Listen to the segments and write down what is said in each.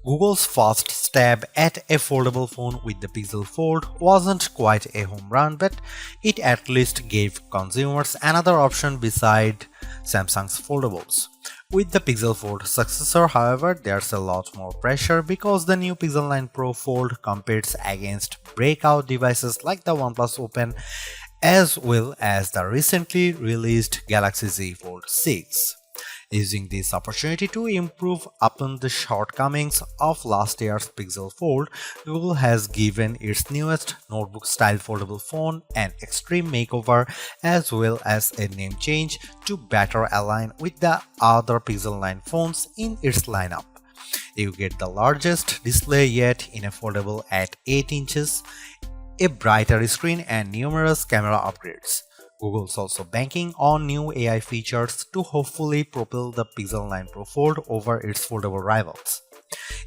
Google's first stab at a foldable phone with the Pixel Fold wasn't quite a home run, but it at least gave consumers another option beside Samsung's foldables. With the Pixel Fold successor, however, there's a lot more pressure because the new Pixel 9 Pro Fold competes against breakout devices like the OnePlus Open as well as the recently released Galaxy Z Fold 6. Using this opportunity to improve upon the shortcomings of last year's Pixel Fold, Google has given its newest notebook-style foldable phone an extreme makeover as well as a name change to better align with the other Pixel 9 phones in its lineup. You get the largest display yet in a foldable at 8 inches, a brighter screen and numerous camera upgrades. Google's also banking on new AI features to hopefully propel the Pixel 9 Pro Fold over its foldable rivals.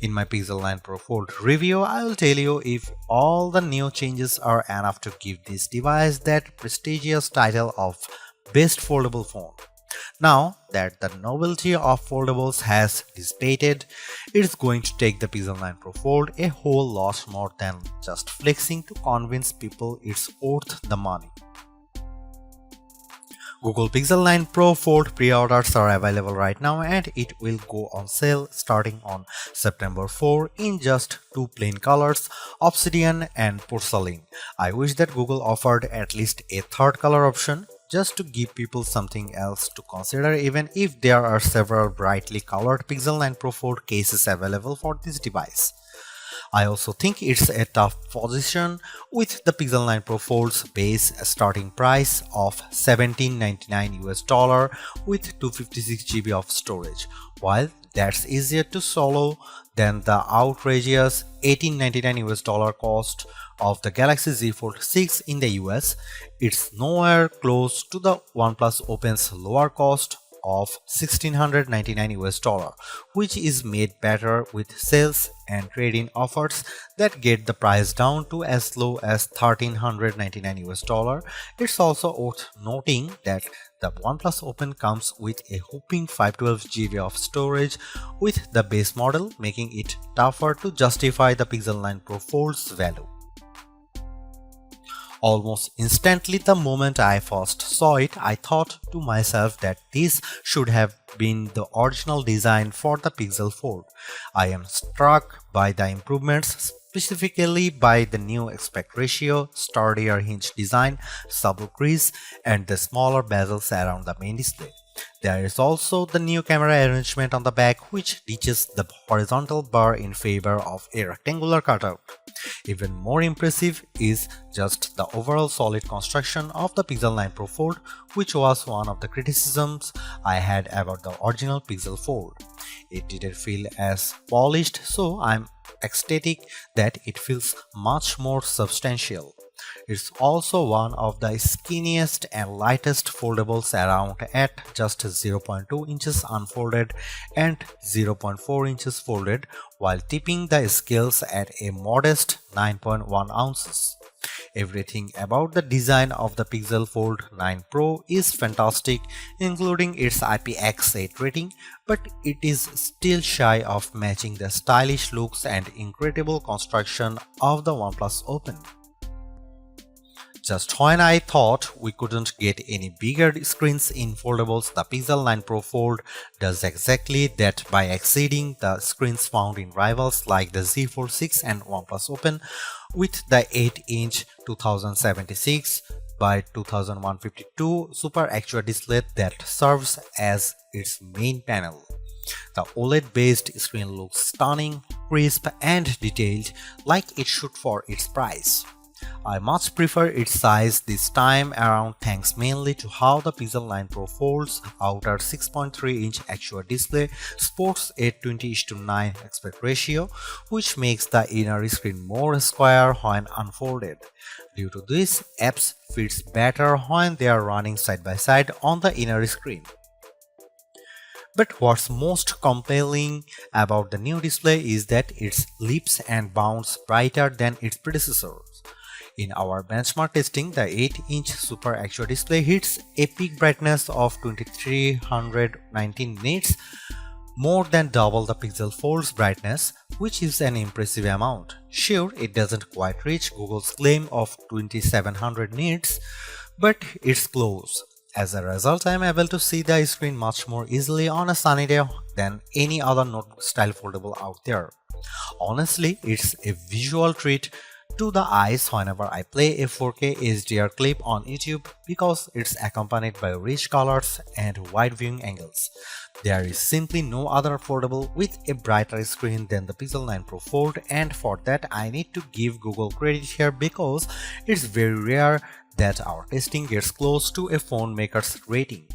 In my Pixel 9 Pro Fold review, I will tell you if all the new changes are enough to give this device that prestigious title of Best Foldable Phone. Now that the novelty of foldables has dissipated, it's going to take the Pixel 9 Pro Fold a whole lot more than just flexing to convince people it's worth the money. Google Pixel 9 Pro Fold pre-orders are available right now and it will go on sale starting on September 4 in just two plain colors, Obsidian and Porcelain. I wish that Google offered at least a third color option just to give people something else to consider even if there are several brightly colored Pixel 9 Pro Fold cases available for this device. I also think it's a tough position with the Pixel 9 Pro Fold's base starting price of $1799 with 256GB of storage. While that's easier to swallow than the outrageous $1899 cost of the Galaxy Z Fold 6 in the US, it's nowhere close to the OnePlus Open's lower cost of $1,699, which is made better with sales and trade-in offers that get the price down to as low as $1,399. It's also worth noting that the OnePlus Open comes with a whopping 512GB of storage with the base model, making it tougher to justify the Pixel 9 Pro Fold's value. Almost instantly the moment I first saw it, I thought to myself that this should have been the original design for the Pixel Fold. I am struck by the improvements, specifically by the new aspect ratio, sturdier hinge design, subtle crease, and the smaller bezels around the main display. There is also the new camera arrangement on the back which ditches the horizontal bar in favor of a rectangular cutout. Even more impressive is just the overall solid construction of the Pixel 9 Pro Fold, which was one of the criticisms I had about the original Pixel Fold. It didn't feel as polished, so I'm ecstatic that it feels much more substantial. It's also one of the skinniest and lightest foldables around at just 0.2 inches unfolded and 0.4 inches folded, while tipping the scales at a modest 9.1 ounces. Everything about the design of the Pixel Fold 9 Pro is fantastic, including its IPX8 rating, but it is still shy of matching the stylish looks and incredible construction of the OnePlus Open. Just when I thought we couldn't get any bigger screens in foldables, the Pixel 9 Pro Fold does exactly that by exceeding the screens found in rivals like the Z Fold 6 and OnePlus Open with the 8-inch 2076 by 2152 Super AQUA display that serves as its main panel. The OLED-based screen looks stunning, crisp, and detailed like it should for its price. I much prefer its size this time around thanks mainly to how the Pixel 9 Pro Fold's outer 6.3-inch AQUA display sports a 20:9 aspect ratio, which makes the inner screen more square when unfolded. Due to this, apps fits better when they are running side by side on the inner screen. But what's most compelling about the new display is that it leaps and bounds brighter than its predecessors. In our benchmark testing, the 8-inch Super AQUA display hits a peak brightness of 2319 nits, more than double the Pixel Fold's brightness, which is an impressive amount. Sure, it doesn't quite reach Google's claim of 2700 nits, but it's close. As a result, I am able to see the screen much more easily on a sunny day than any other notebook style foldable out there. Honestly, it's a visual treat to the eyes whenever I play a 4K HDR clip on YouTube because it's accompanied by rich colors and wide viewing angles. There is simply no other foldable with a brighter screen than the Pixel 9 Pro Fold, and for that I need to give Google credit here because it's very rare that our testing gets close to a phone maker's rating.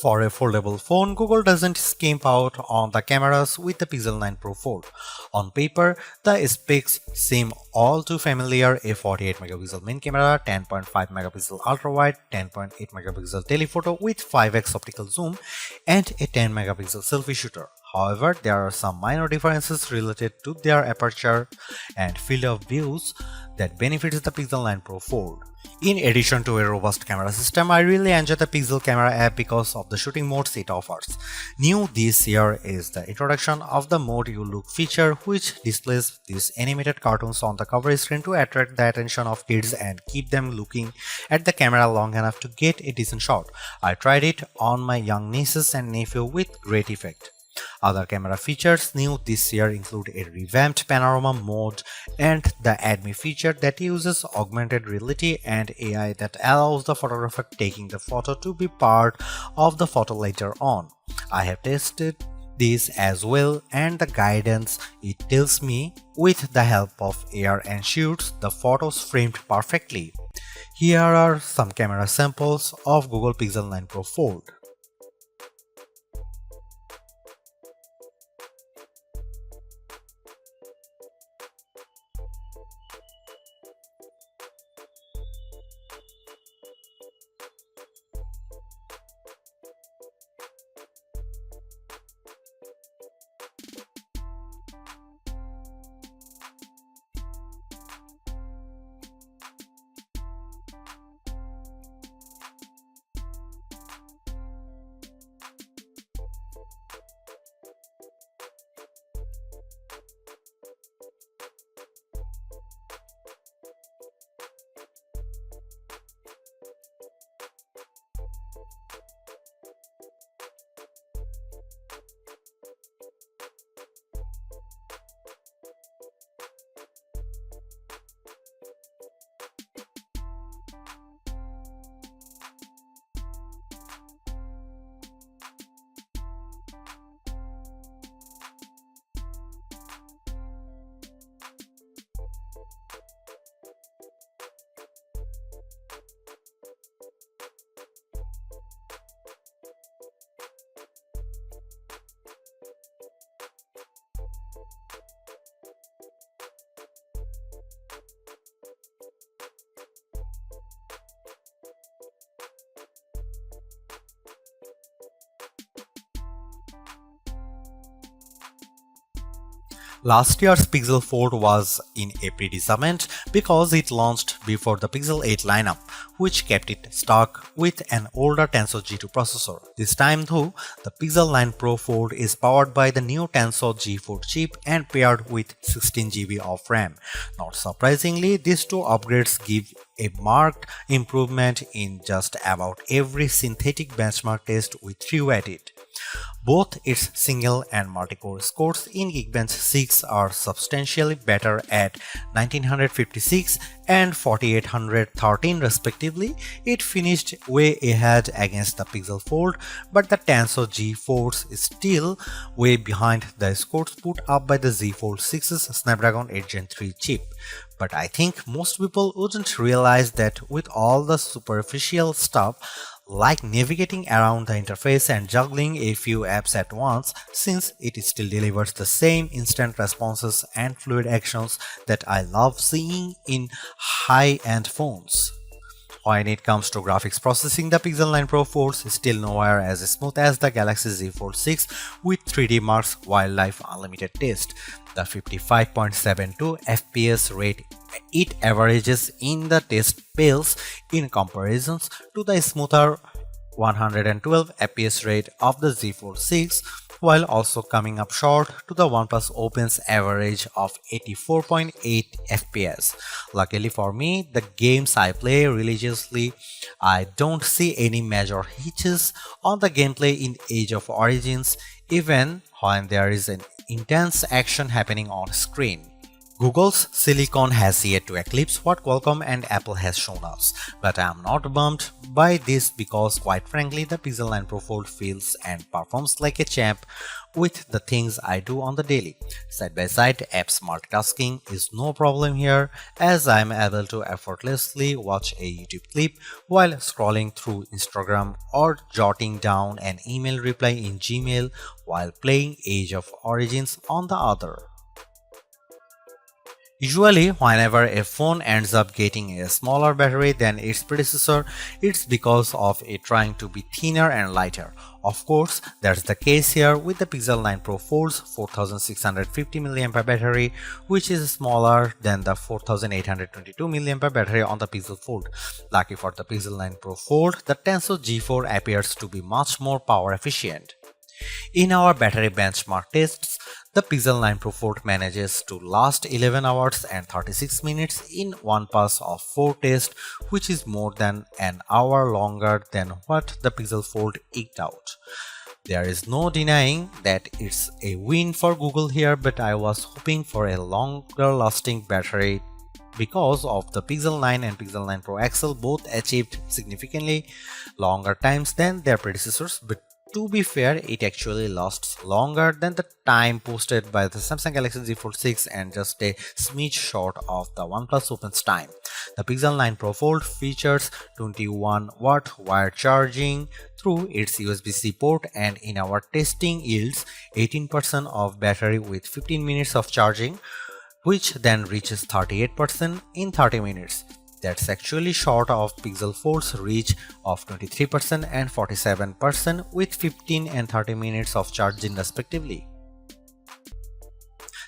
For a foldable phone, Google doesn't skimp out on the cameras with the Pixel 9 Pro Fold. On paper, the specs seem all too familiar: a 48 megapixel main camera, 10.5 megapixel ultra-wide, 10.8 megapixel telephoto with 5x optical zoom, and a 10 megapixel selfie shooter. However, there are some minor differences related to their aperture and field of views that benefits the Pixel 9 Pro Fold. In addition to a robust camera system, I really enjoy the Pixel Camera app because of the shooting modes it offers. New this year is the introduction of the Mode You Look feature, which displays these animated cartoons on the cover screen to attract the attention of kids and keep them looking at the camera long enough to get a decent shot. I tried it on my young nieces and nephew with great effect. Other camera features new this year include a revamped panorama mode and the Add Me feature that uses augmented reality and AI that allows the photographer taking the photo to be part of the photo later on. I have tested this as well, and the guidance it tells me with the help of AR ensures the photos framed perfectly. Here are some camera samples of Google Pixel 9 Pro Fold. Last year's Pixel Fold was in a predicament because it launched before the Pixel 8 lineup, which kept it stuck with an older Tensor G2 processor. This time though, the Pixel 9 Pro Fold is powered by the new Tensor G4 chip and paired with 16GB of RAM. Not surprisingly, these two upgrades give a marked improvement in just about every synthetic benchmark test we threw at it. Both its single and multi-core scores in Geekbench 6 are substantially better at 1956 and 4813 respectively. It finished way ahead against the Pixel Fold, but the Tensor G4 is still way behind the scores put up by the Z Fold 6's Snapdragon 8 Gen 3 chip. But I think most people wouldn't realize that with all the superficial stuff like navigating around the interface and juggling a few apps at once, since it still delivers the same instant responses and fluid actions that I love seeing in high-end phones. When it comes to graphics processing, the Pixel 9 Pro Fold is still nowhere as smooth as the Galaxy Z Fold 6 with 3D Mark's Wildlife Unlimited test. The 55.72 FPS rate it averages in the test pales in comparisons to the smoother 112 FPS rate of the Z Fold 6, while also coming up short to the OnePlus Open's average of 84.8 FPS. Luckily for me, the games I play religiously, I don't see any major hitches on the gameplay in Age of Origins, even when there is an intense action happening on screen. Google's Silicon has yet to eclipse what Qualcomm and Apple has shown us, but I am not bummed by this because quite frankly the Pixel 9 Pro Fold feels and performs like a champ with the things I do on the daily. Side by side apps multitasking is no problem here as I am able to effortlessly watch a YouTube clip while scrolling through Instagram or jotting down an email reply in Gmail while playing Age of Origins on the other. Usually, whenever a phone ends up getting a smaller battery than its predecessor, it's because of it trying to be thinner and lighter. Of course, that's the case here with the Pixel 9 Pro Fold's 4650 mAh battery, which is smaller than the 4822 mAh battery on the Pixel Fold. Lucky for the Pixel 9 Pro Fold, the Tensor G4 appears to be much more power efficient. In our battery benchmark tests, the Pixel 9 Pro Fold manages to last 11 hours and 36 minutes in one pass of 4 tests, which is more than an hour longer than what the Pixel Fold eked out. There is no denying that it's a win for Google here, but I was hoping for a longer lasting battery because of the Pixel 9 and Pixel 9 Pro XL both achieved significantly longer times than their predecessors, but to be fair, it actually lasts longer than the time posted by the Samsung Galaxy Z Fold 6 and just a smidge short of the OnePlus Open's time. The Pixel 9 Pro Fold features 21-watt wired charging through its USB-C port and in our testing yields 18% of battery with 15 minutes of charging, which then reaches 38% in 30 minutes. That's actually short of Pixel Fold's reach of 23% and 47% with 15 and 30 minutes of charging respectively.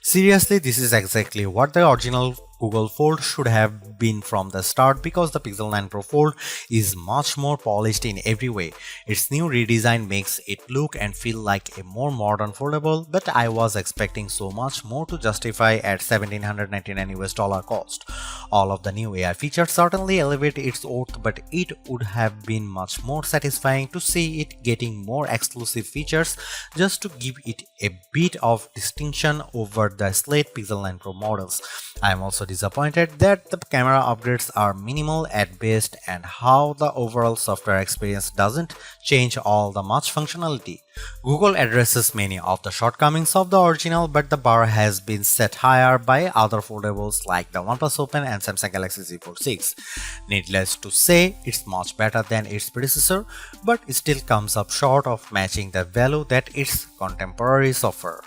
Seriously, this is exactly what the original Google Fold should have been from the start because the Pixel 9 Pro Fold is much more polished in every way. Its new redesign makes it look and feel like a more modern foldable, but I was expecting so much more to justify at $1,799 cost. All of the new AI features certainly elevate its worth, but it would have been much more satisfying to see it getting more exclusive features just to give it a bit of distinction over the slate Pixel 9 Pro models. I am also disappointed that the camera upgrades are minimal at best and how the overall software experience doesn't change all the much functionality. Google addresses many of the shortcomings of the original, but the bar has been set higher by other foldables like the OnePlus Open and Samsung Galaxy Z Fold 6. Needless to say, it's much better than its predecessor, but it still comes up short of matching the value that its contemporaries offer.